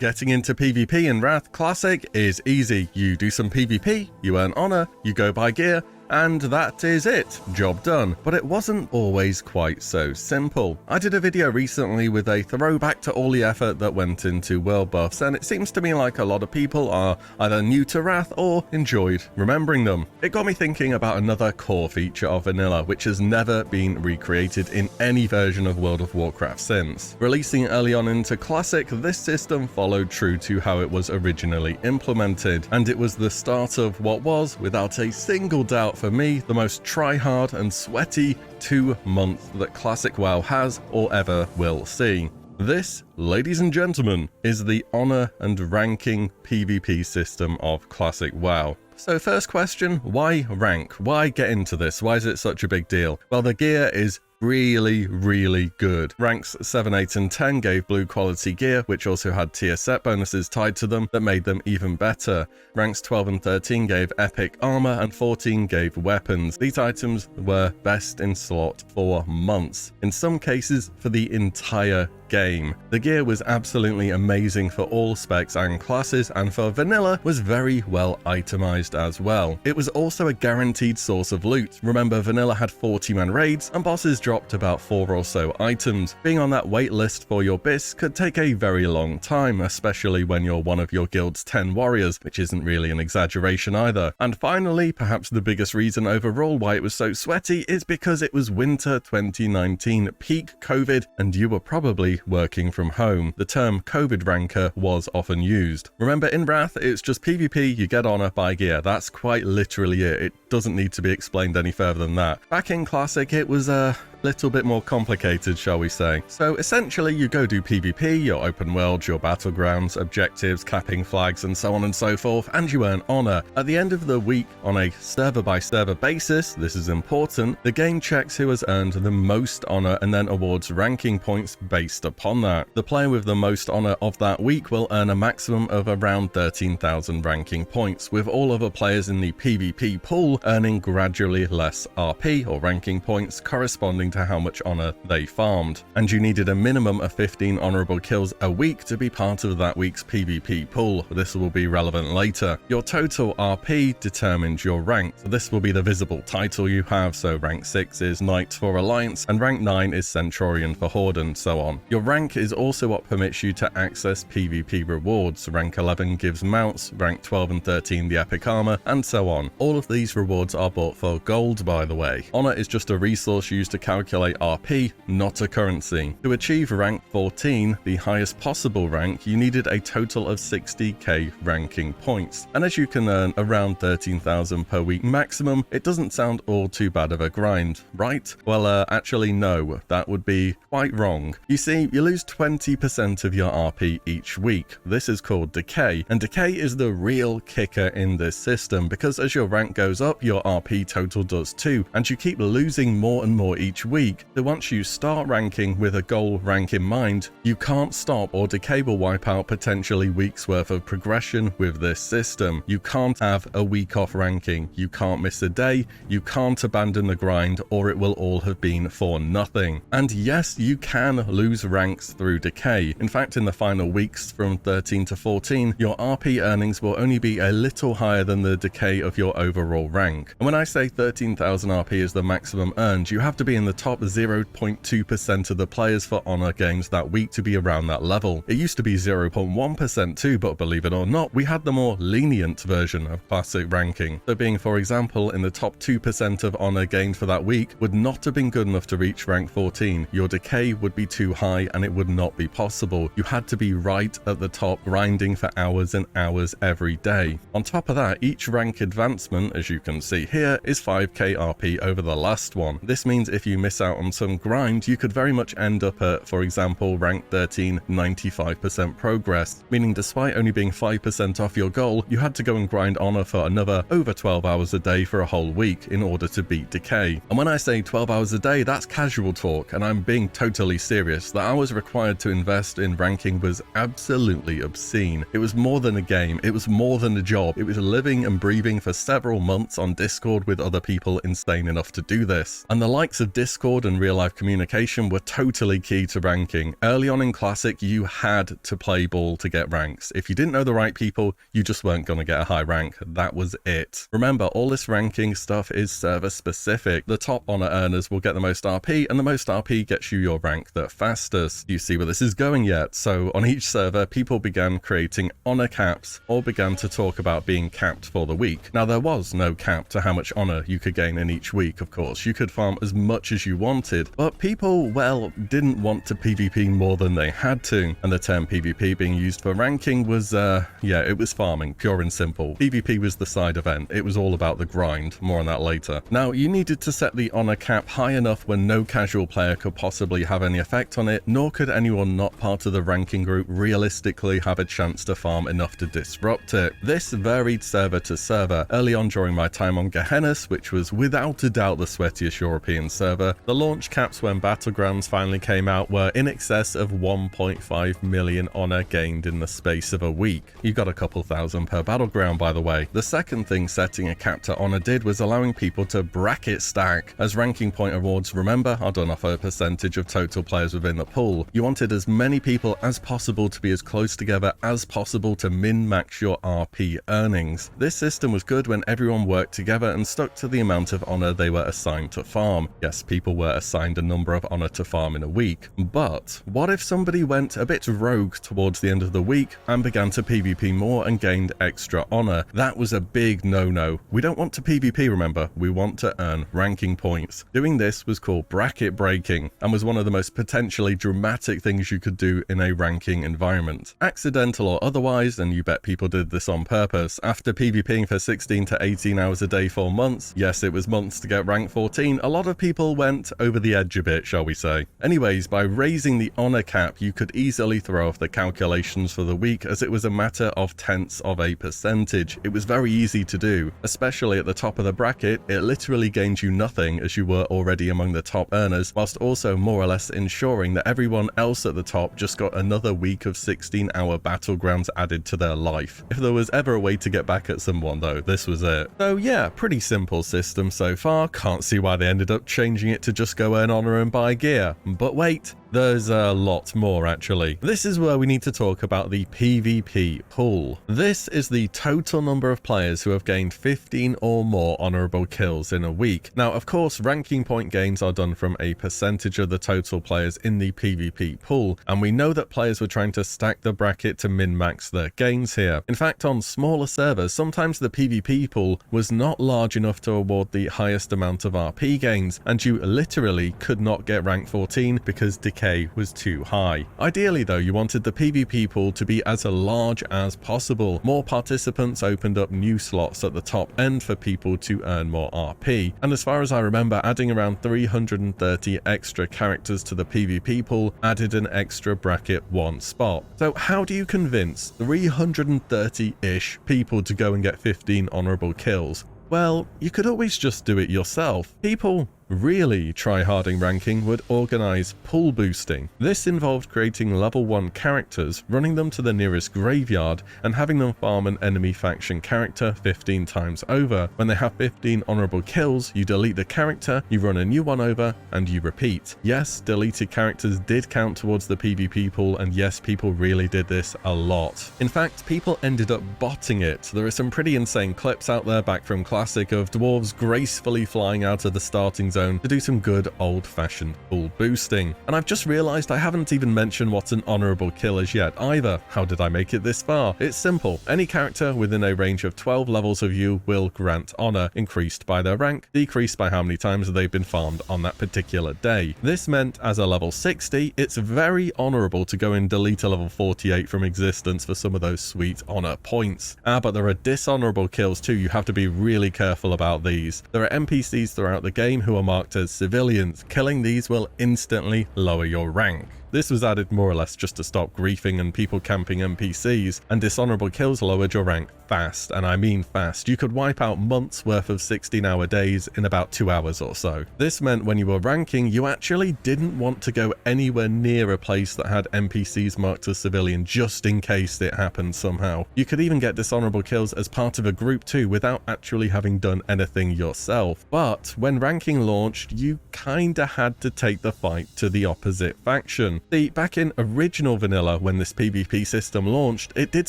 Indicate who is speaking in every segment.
Speaker 1: Getting into PvP in Wrath Classic is easy. You do some PvP, you earn honor, you go buy gear, and that is it. Job done. But it wasn't always quite so simple. I did a video recently with a throwback to all the effort that went into world buffs, and it seems to me like a lot of people are either new to Wrath or enjoyed remembering them. It got me thinking about another core feature of vanilla, which has never been recreated in any version of World of Warcraft since. Releasing early on into Classic, this system followed true to how it was originally implemented, and it was the start of what was, without a single doubt for me, the most try-hard and sweaty 2 months that Classic WoW has or ever will see. This, ladies and gentlemen, is the honor and ranking PvP system of Classic WoW. So first question, why rank? Why get into this? Why is it such a big deal? Well, the gear is really good. Ranks 7, 8 and 10 gave blue quality gear, which also had tier set bonuses tied to them that made them even better. Ranks 12 and 13 gave epic armor and 14 gave weapons. These items were best in slot for months, in some cases for the entire game. The gear was absolutely amazing for all specs and classes, and for vanilla was very well itemized as well. It was also a guaranteed source of loot. Remember, vanilla had 40-man raids and bosses dropped about 4 or so items. Being on that wait list for your bis could take a very long time, especially when you're one of your guild's 10 warriors, which isn't really an exaggeration either. And finally, perhaps the biggest reason overall why it was so sweaty is because it was winter 2019, peak COVID, and you were probably working from home. The term COVID ranker was often used. Remember, in Wrath, it's just PvP, you get honor, buy gear. That's quite literally it. It doesn't need to be explained any further than that. Back in Classic, it was a little bit more complicated, shall we say. So essentially, you go do PvP, your open world, your battlegrounds, objectives, capping flags, and so on and so forth, and you earn honor. At the end of the week, on a server by server basis, this is important, the game checks who has earned the most honor and then awards ranking points based upon that. The player with the most honor of that week will earn a maximum of around 13,000 ranking points, with all other players in the PvP pool earning gradually less RP or ranking points corresponding to how much honor they farmed. And you needed a minimum of 15 honorable kills a week to be part of that week's PvP pool. This will be relevant later. Your total RP determines your rank. So this will be the visible title you have, so rank 6 is Knight for Alliance, and rank 9 is Centurion for Horde, and so on. Your rank is also what permits you to access PvP rewards. Rank 11 gives mounts, rank 12 and 13 the epic armor, and so on. All of these rewards are bought for gold, by the way. Honor is just a resource used to calculate RP, not a currency. To achieve rank 14, the highest possible rank, you needed a total of 60k ranking points. And as you can earn around 13,000 per week maximum, it doesn't sound all too bad of a grind, right? Well, actually no, that would be quite wrong. You see, you lose 20% of your RP each week. This is called decay, and decay is the real kicker in this system, because as your rank goes up, your RP total does too, and you keep losing more and more each week. So once you start ranking with a goal rank in mind, you can't stop, or decay will wipe out potentially weeks worth of progression with this system. You can't have a week off ranking, you can't miss a day, you can't abandon the grind, or it will all have been for nothing. And yes, you can lose ranks through decay. In fact, in the final weeks from 13 to 14, your RP earnings will only be a little higher than the decay of your overall rank. And when I say 13,000 RP is the maximum earned, you have to be in the top 0.2% of the players for honor games that week to be around that level. It used to be 0.1% too, but believe it or not, we had the more lenient version of classic ranking. So being, for example, in the top 2% of honor gained for that week would not have been good enough to reach rank 14. Your decay would be too high and it would not be possible. You had to be right at the top, grinding for hours and hours every day. On top of that, each rank advancement, as you can see here, is 5k RP over the last one. This means if you miss out on some grind, you could very much end up at, for example, rank 13, 95% progress, meaning despite only being 5% off your goal, you had to go and grind honor for another over 12 hours a day for a whole week in order to beat decay. And when I say 12 hours a day, that's casual talk, and I'm being totally serious. The hours required to invest in ranking was absolutely obscene. It was more than a game, it was more than a job, it was living and breathing for several months on Discord with other people insane enough to do this. And the likes of Dishonorable Discord and real-life communication were totally key to ranking. Early on in Classic, you had to play ball to get ranks. If you didn't know the right people, you just weren't going to get a high rank. That was it. Remember, all this ranking stuff is server specific. The top honor earners will get the most RP, and the most RP gets you your rank the fastest. You see where this is going yet? So on each server, people began creating honor caps or began to talk about being capped for the week. Now, there was no cap to how much honor you could gain in each week, of course. You could farm as much as you wanted, but people, well, didn't want to PvP more than they had to, and the term PvP being used for ranking was, yeah, it was farming, pure and simple. PvP was the side event. It was all about the grind. More on that later. Now, you needed to set the honor cap high enough when no casual player could possibly have any effect on it, nor could anyone not part of the ranking group realistically have a chance to farm enough to disrupt it. This varied server to server. Early on during my time on Gehennas, which was without a doubt the sweatiest European server, the launch caps when Battlegrounds finally came out were in excess of 1.5 million honor gained in the space of a week. You got a couple thousand per Battleground, by the way. The second thing setting a cap to honor did was allowing people to bracket stack. As ranking point awards, remember, are done off a percentage of total players within the pool. You wanted as many people as possible to be as close together as possible to min-max your RP earnings. This system was good when everyone worked together and stuck to the amount of honor they were assigned to farm. Yes, people were assigned a number of honor to farm in a week, but what if somebody went a bit rogue towards the end of the week and began to PvP more and gained extra honor? That was a big no-no. We don't want to PvP, remember, we want to earn ranking points. Doing this was called bracket breaking and was one of the most potentially dramatic things you could do in a ranking environment. Accidental or otherwise, and you bet people did this on purpose, after PvPing for 16 to 18 hours a day for months, yes, it was months to get rank 14, a lot of people went over the edge a bit, shall we say. Anyways, by raising the honor cap, you could easily throw off the calculations for the week, as it was a matter of tenths of a percentage. It was very easy to do, especially at the top of the bracket. It literally gained you nothing as you were already among the top earners, whilst also more or less ensuring that everyone else at the top just got another week of 16-hour Battlegrounds added to their life. If there was ever a way to get back at someone though, this was it. So yeah, pretty simple system so far. Can't see why they ended up changing it to just go earn honor and buy gear. But wait, there's a lot more actually. This is where we need to talk about the PvP pool. This is the total number of players who have gained 15 or more honorable kills in a week. Now, of course, ranking point gains are done from a percentage of the total players in the PvP pool, and we know that players were trying to stack the bracket to min-max their gains here. In fact, on smaller servers, sometimes the PvP pool was not large enough to award the highest amount of RP gains, and you literally could not get rank 14 because decay was too high. Ideally though, you wanted the PvP pool to be as large as possible. More participants opened up new slots at the top end for people to earn more RP, and as far as I remember, adding around 330 extra characters to the PvP pool added an extra bracket 1 spot. So how do you convince 330-ish people to go and get 15 honorable kills? Well, you could always just do it yourself. People really try-harding ranking would organize pool boosting. This involved creating level 1 characters, running them to the nearest graveyard, and having them farm an enemy faction character 15 times over. When they have 15 honorable kills, you delete the character, you run a new one over, and you repeat. Yes, deleted characters did count towards the PvP pool, and yes, people really did this a lot. In fact, people ended up botting it. There are some pretty insane clips out there back from Classic of dwarves gracefully flying out of the starting zone to do some good old-fashioned pool boosting. And I've just realized I haven't even mentioned what an honorable kill is yet either. How did I make it this far? It's simple. Any character within a range of 12 levels of you will grant honor, increased by their rank, decreased by how many times they've been farmed on that particular day. This meant as a level 60, it's very honorable to go and delete a level 48 from existence for some of those sweet honor points. But there are dishonorable kills too. You have to be really careful about these. There are NPCs throughout the game who are marked as civilians. Killing these will instantly lower your rank. This was added more or less just to stop griefing and people camping NPCs, and dishonorable kills lowered your rank fast, and I mean fast. You could wipe out months worth of 16-hour days in about 2 hours or so. This meant when you were ranking, you actually didn't want to go anywhere near a place that had NPCs marked as civilian just in case it happened somehow. You could even get dishonorable kills as part of a group too without actually having done anything yourself. But when ranking launched, you kinda had to take the fight to the opposite faction. See, back in original vanilla when this PvP system launched, it did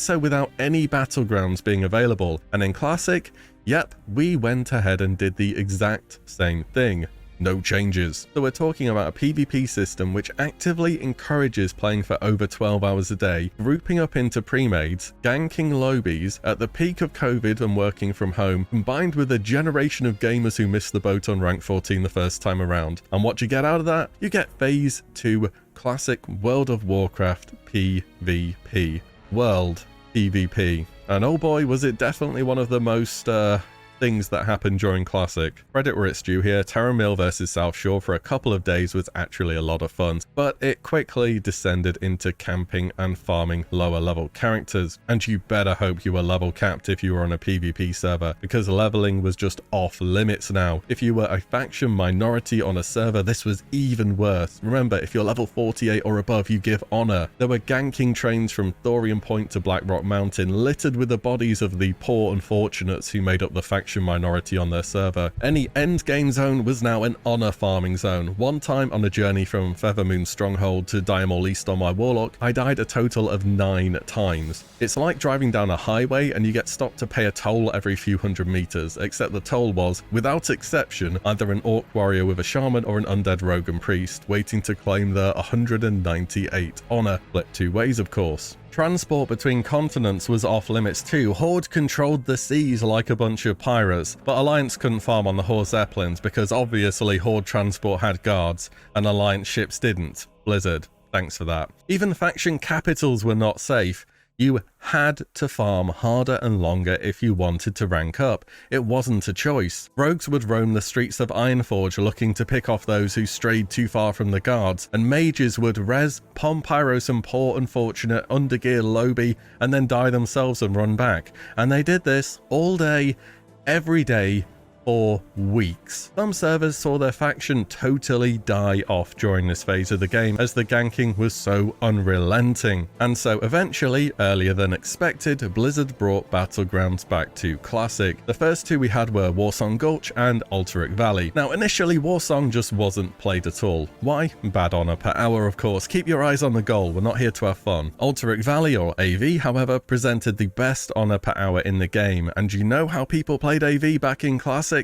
Speaker 1: so without any battlegrounds being available, and in Classic, yep, we went ahead and did the exact same thing. No changes. So we're talking about a PvP system which actively encourages playing for over 12 hours a day, grouping up into pre-mades, ganking lobbies at the peak of COVID and working from home, combined with a generation of gamers who missed the boat on rank 14 the first time around. And what you get out of that? You get Phase 2 Classic World of Warcraft PvP. World PvP. And oh boy, was it definitely one of the most things that happened during Classic. Credit where it's due here, Terra Mill versus South Shore for a couple of days was actually a lot of fun, but it quickly descended into camping and farming lower level characters, and you better hope you were level capped if you were on a PvP server, because leveling was just off limits now. If you were a faction minority on a server, this was even worse. Remember, if you're level 48 or above, you give honor. There were ganking trains from Thorium Point to Blackrock Mountain littered with the bodies of the poor unfortunates who made up the faction minority on their server. Any end game zone was now an honor farming zone. One time on a journey from Feathermoon Stronghold to Diamond East on my Warlock, I died a total of 9 times. It's like driving down a highway and you get stopped to pay a toll every few hundred meters, except the toll was, without exception, either an orc warrior with a shaman or an undead rogue and priest waiting to claim their 198 honor. Split 2 ways, of course. Transport between continents was off limits too. Horde controlled the seas like a bunch of pirates, but Alliance couldn't farm on the Horde Zeppelins because obviously Horde transport had guards and Alliance ships didn't. Blizzard, thanks for that. Even faction capitals were not safe. You had to farm harder and longer if you wanted to rank up. It wasn't a choice. Rogues would roam the streets of Ironforge looking to pick off those who strayed too far from the guards, and mages would res, palm pyro some poor unfortunate undergear lobby and then die themselves and run back. And they did this all day, every day, for weeks. Some servers saw their faction totally die off during this phase of the game as the ganking was so unrelenting. And so eventually, earlier than expected, Blizzard brought Battlegrounds back to Classic. The first two we had were Warsong Gulch and Alterac Valley. Now initially Warsong just wasn't played at all. Why? Bad honor per hour, of course. Keep your eyes on the goal, we're not here to have fun. Alterac Valley, or AV, however, presented the best honor per hour in the game, and you know how people played AV back in Classic?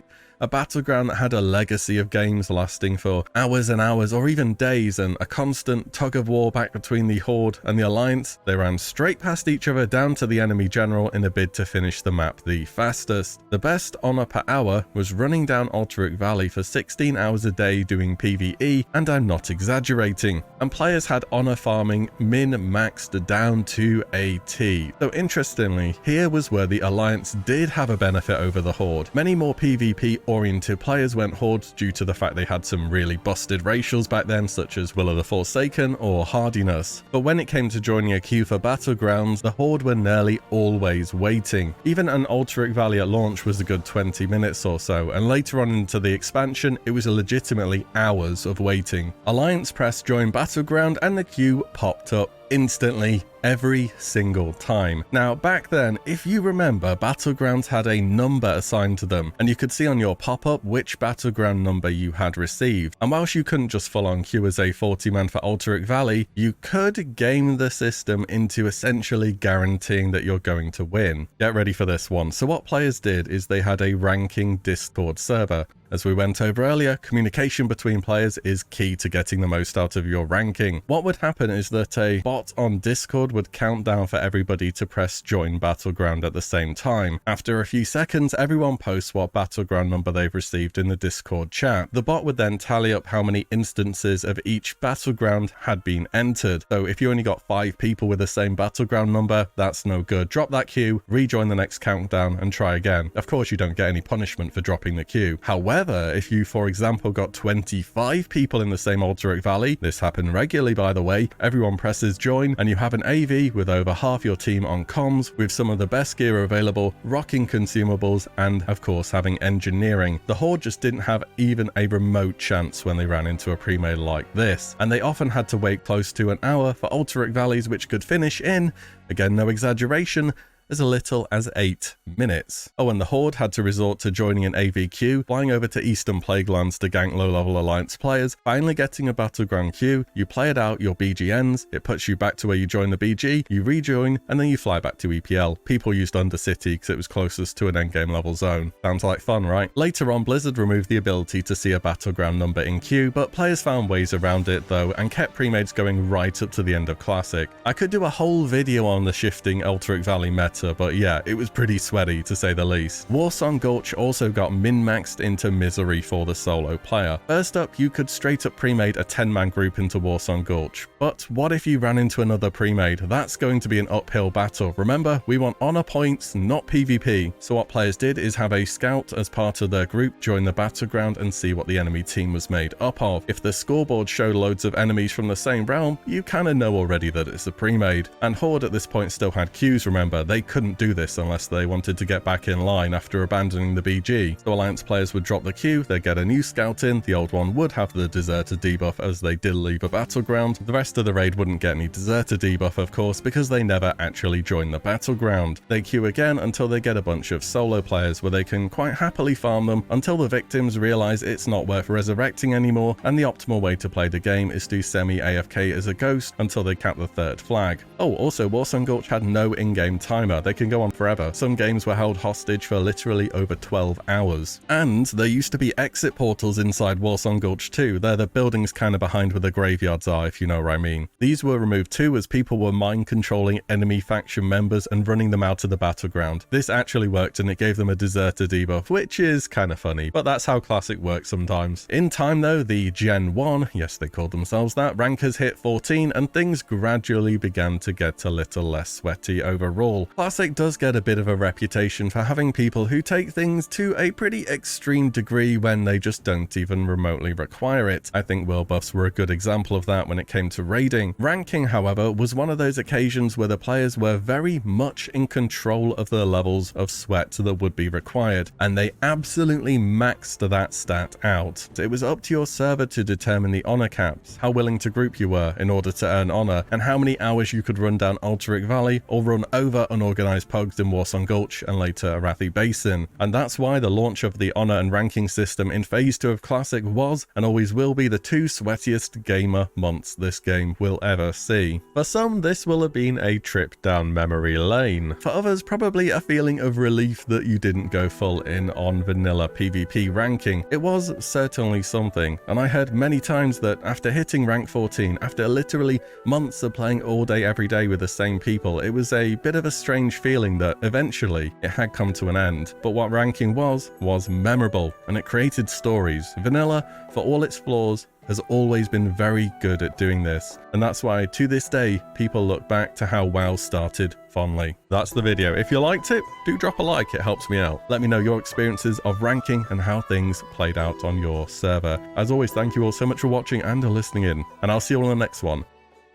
Speaker 1: A battleground that had a legacy of games lasting for hours and hours or even days, and a constant tug of war back between the Horde and the Alliance. They ran straight past each other down to the enemy general in a bid to finish the map the fastest. The best honor per hour was running down Alterac Valley for 16 hours a day doing PvE, and I'm not exaggerating. And players had honor farming min-maxed down to a T. So interestingly, here was where the Alliance did have a benefit over the Horde. Many more PvP-oriented players went Horde due to the fact they had some really busted racials back then, such as Will of the Forsaken or Hardiness. But when it came to joining a queue for Battlegrounds, the Horde were nearly always waiting. Even an Alterac Valley at launch was a good 20 minutes or so, and later on into the expansion, it was legitimately hours of waiting. Alliance pressed join Battleground and the queue popped up instantly every single time. Now back then, if you remember, Battlegrounds had a number assigned to them, and you could see on your pop-up which Battleground number you had received. And whilst you couldn't just full on queue as a 40-man for Alterac Valley, you could game the system into essentially guaranteeing that you're going to win. Get ready for this one. So what players did is they had a ranking Discord server. As we went over earlier, communication between players is key to getting the most out of your ranking. What would happen is that a bot on Discord would count down for everybody to press join Battleground at the same time. After a few seconds, everyone posts what Battleground number they've received in the Discord chat. The bot would then tally up how many instances of each Battleground had been entered. So if you only got 5 people with the same Battleground number, that's no good. Drop that queue, rejoin the next countdown and try again. Of course, you don't get any punishment for dropping the queue. However, However, if you, for example, got 25 people in the same Ulteric Valley, this happened regularly by the way, everyone presses join, and you have an AV with over half your team on comms, with some of the best gear available, rocking consumables, and of course having engineering. The Horde just didn't have even a remote chance when they ran into a pre-made like this, and they often had to wait close to an hour for Ulteric Valleys which could finish in, again no exaggeration, as little as 8 minutes. Oh, and the Horde had to resort to joining an AV queue, flying over to Eastern Plaguelands to gank low-level Alliance players, finally getting a Battleground queue, you play it out, your BG ends, it puts you back to where you joined the BG, you rejoin, and then you fly back to EPL. People used Undercity because it was closest to an endgame level zone. Sounds like fun, right? Later on, Blizzard removed the ability to see a Battleground number in queue, but players found ways around it though, and kept pre-mades going right up to the end of Classic. I could do a whole video on the shifting Ulteric Valley meta, but yeah, it was pretty sweaty to say the least. Warsong Gulch also got min-maxed into misery for the solo player. First up, you could straight up pre-made a 10-man group into Warsong Gulch, but what if you ran into another pre-made? That's going to be an uphill battle. Remember, we want honor points, not PvP. So what players did is have a scout as part of their group join the Battleground and see what the enemy team was made up of. If the scoreboard showed loads of enemies from the same realm, you kind of know already that it's a pre-made. And Horde at this point still had queues, remember, they couldn't do this unless they wanted to get back in line after abandoning the BG. So Alliance players would drop the queue, they'd get a new scout in, the old one would have the deserter debuff as they did leave a Battleground. The rest of the raid wouldn't get any deserter debuff of course because they never actually joined the Battleground. They queue again until they get a bunch of solo players where they can quite happily farm them until the victims realize it's not worth resurrecting anymore, and the optimal way to play the game is to semi-AFK as a ghost until they cap the 3rd flag. Oh, also Warsong Gulch had no in-game timer, they can go on forever. Some games were held hostage for literally over 12 hours. And there used to be exit portals inside Warsong Gulch too. They're the buildings kind of behind where the graveyards are, if you know what I mean. These were removed too as people were mind controlling enemy faction members and running them out of the Battleground. This actually worked and it gave them a deserter debuff, which is kind of funny, but that's how Classic works sometimes. In time though, the Gen 1, yes they called themselves that, rankers hit 14 and things gradually began to get a little less sweaty overall. Classic does get a bit of a reputation for having people who take things to a pretty extreme degree when they just don't even remotely require it. I think WoW buffs were a good example of that when it came to raiding. Ranking, however, was one of those occasions where the players were very much in control of the levels of sweat that would be required, and they absolutely maxed that stat out. It was up to your server to determine the honor caps, how willing to group you were in order to earn honor, and how many hours you could run down Ulteric Valley or run over unorganized pugs in Warsong Gulch and later Arathi Basin. And that's why the launch of the honor and ranking system in Phase 2 of Classic was and always will be the 2 sweatiest gamer months this game will ever see. For some, this will have been a trip down memory lane. For others, probably a feeling of relief that you didn't go full in on vanilla PvP ranking. It was certainly something, and I heard many times that after hitting rank 14, after literally months of playing all day every day with the same people, it was a bit of a strange feeling that eventually it had come to an end. But what ranking was memorable, and it created stories. Vanilla, for all its flaws, has always been very good at doing this, and that's why to this day people look back to how WoW started fondly. That's the video. If you liked it, do drop a like, it helps me out. Let me know your experiences of ranking and how things played out on your server. As always, thank you all so much for watching and listening in, and I'll see you all in the next one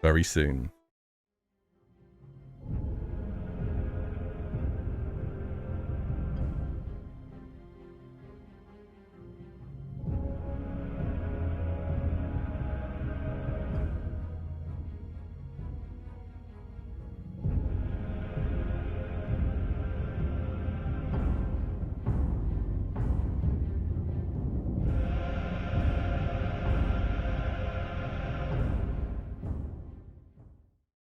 Speaker 1: very soon.